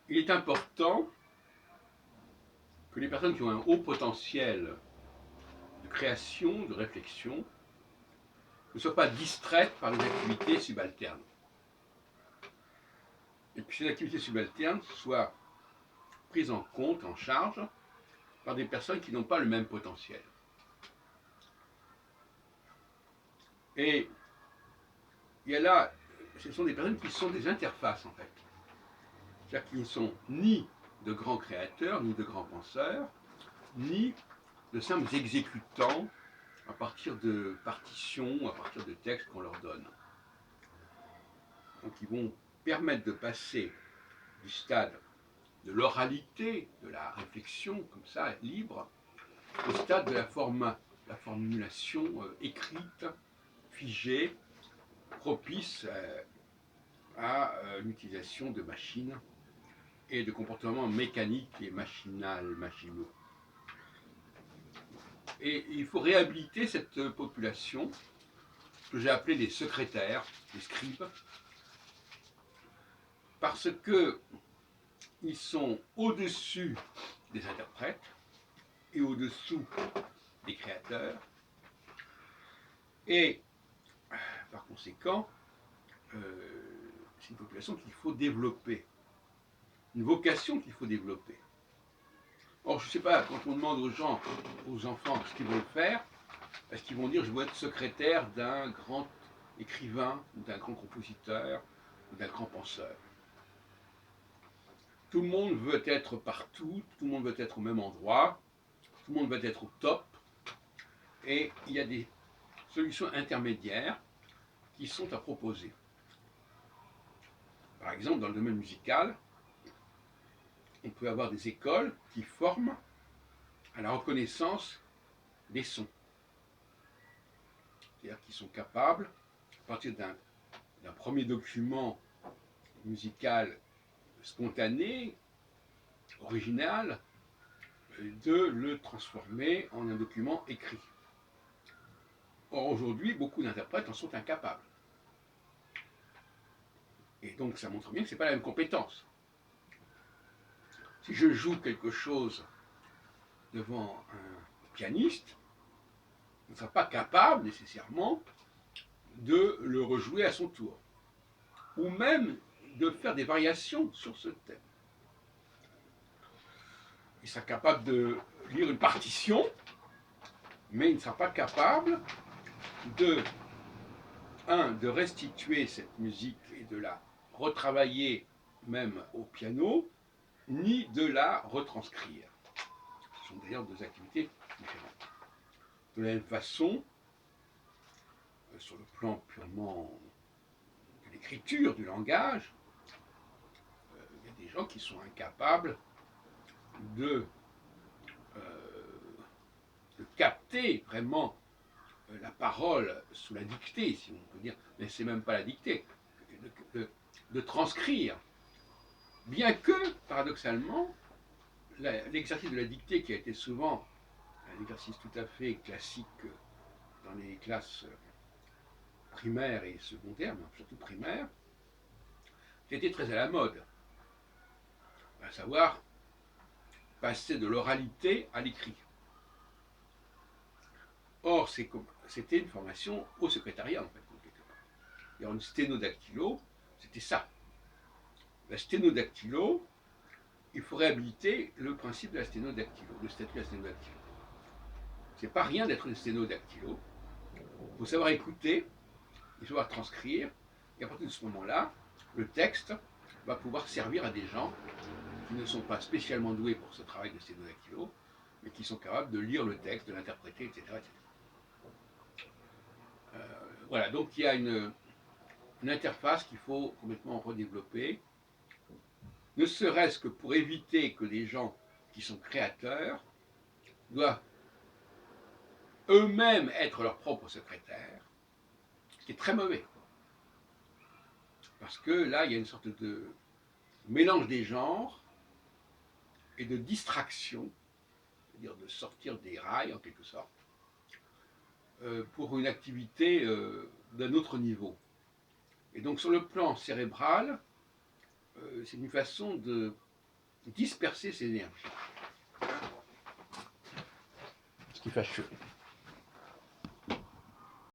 Il est important que les personnes qui ont un haut potentiel de création, de réflexion, ne soient pas distraites par des activités subalternes. Et que ces activités subalternes soient prises en compte, en charge, par des personnes qui n'ont pas le même potentiel. Et il y a là, ce sont des personnes qui sont des interfaces en fait. C'est-à-dire qu'ils ne sont ni de grands créateurs, ni de grands penseurs, ni de simples exécutants à partir de partitions, à partir de textes qu'on leur donne. Donc ils vont permettre de passer du stade de l'oralité, de la réflexion, comme ça, libre, au stade de la formulation écrite, figée, propice à l'utilisation de machines et de comportements mécaniques et machinaux. Et il faut réhabiliter cette population que j'ai appelée des secrétaires, des scribes, parce qu'ils sont au-dessus des interprètes et au-dessous des créateurs, et par conséquent, c'est une population qu'il faut développer, une vocation qu'il faut développer. Or, je ne sais pas, quand on demande aux gens, aux enfants, ce qu'ils veulent faire, est-ce qu'ils vont dire je veux être secrétaire d'un grand écrivain, ou d'un grand compositeur, ou d'un grand penseur? Tout le monde veut être partout, tout le monde veut être au même endroit, tout le monde veut être au top, et il y a des solutions intermédiaires qui sont à proposer. Par exemple, dans le domaine musical, on peut avoir des écoles qui forment à la reconnaissance des sons. C'est-à-dire qu'ils sont capables, à partir d'un premier document musical spontané, original, de le transformer en un document écrit. Or, aujourd'hui, beaucoup d'interprètes en sont incapables. Et donc, ça montre bien que ce n'est pas la même compétence. Si je joue quelque chose devant un pianiste, il ne sera pas capable nécessairement de le rejouer à son tour, ou même de faire des variations sur ce thème. Il sera capable de lire une partition, mais il ne sera pas capable de restituer cette musique et de la retravailler même au piano, ni de la retranscrire. Ce sont d'ailleurs deux activités différentes. De la même façon, sur le plan purement de l'écriture, du langage, il y a des gens qui sont incapables de, de capter vraiment la parole sous la dictée, si on peut dire, mais c'est même pas la dictée, de transcrire. Bien que, paradoxalement, l'exercice de la dictée, qui a été souvent un exercice tout à fait classique dans les classes primaires et secondaires, mais surtout primaires, était très à la mode. À savoir, passer de l'oralité à l'écrit. Or, c'était une formation au secrétariat, en fait, quelque part. Il y a une sténodactylo, c'était ça. La sténodactylo, il faut réhabiliter le principe de la sténodactylo, le statut de la sténodactylo. C'est pas rien d'être une sténodactylo. Il faut savoir écouter, il faut savoir transcrire, et à partir de ce moment-là, le texte va pouvoir servir à des gens qui ne sont pas spécialement doués pour ce travail de sténodactylo, mais qui sont capables de lire le texte, de l'interpréter, etc. Voilà, donc il y a une interface qu'il faut complètement redévelopper, ne serait-ce que pour éviter que les gens qui sont créateurs doivent eux-mêmes être leurs propres secrétaires, ce qui est très mauvais. Parce que là, il y a une sorte de mélange des genres et de distraction, c'est-à-dire de sortir des rails en quelque sorte, pour une activité d'un autre niveau. Et donc sur le plan cérébral, c'est une façon de disperser ces énergies. Ce qui est fâcheux.